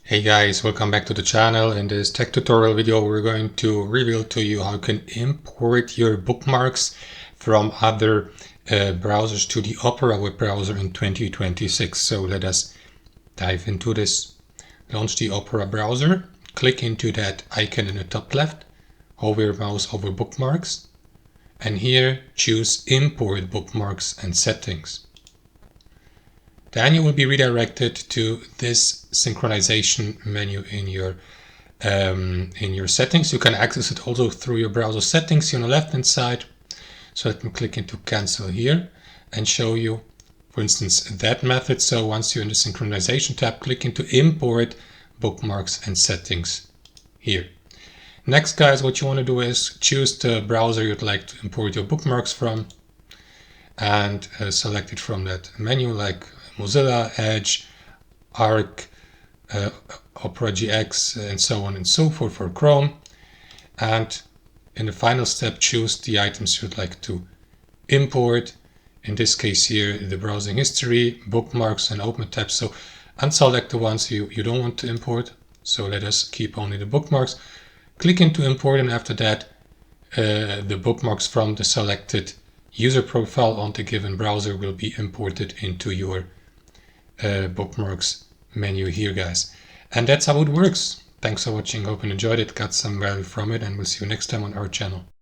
Hey guys, welcome back to the channel. In this tech tutorial video, we're going to reveal to you how you can import your bookmarks from other browsers to the Opera web browser in 2026. So let us dive into this. Launch the Opera browser, click into that icon in the top left, hover your mouse over bookmarks, and here choose import bookmarks and settings. Then you will be redirected to this synchronization menu in your settings. You can access it also through your browser settings here on the left hand side. So let me click into cancel here and show you, for instance, that method. So once you're in the synchronization tab, click into import bookmarks and settings here. Next, guys, what you want to do is choose the browser you'd like to import your bookmarks from and select it from that menu, like Mozilla, Edge, Arc, Opera GX, and so on and so forth for Chrome. And in the final step, choose the items you'd like to import. In this case here, the browsing history, bookmarks, and open tabs. So unselect the ones you don't want to import. So let us keep only the bookmarks. Click into import, and after that, the bookmarks from the selected user profile on the given browser will be imported into your bookmarks menu here, guys. And that's how it works. Thanks for watching. Hope you enjoyed it, got some value from it, and we'll see you next time on our channel.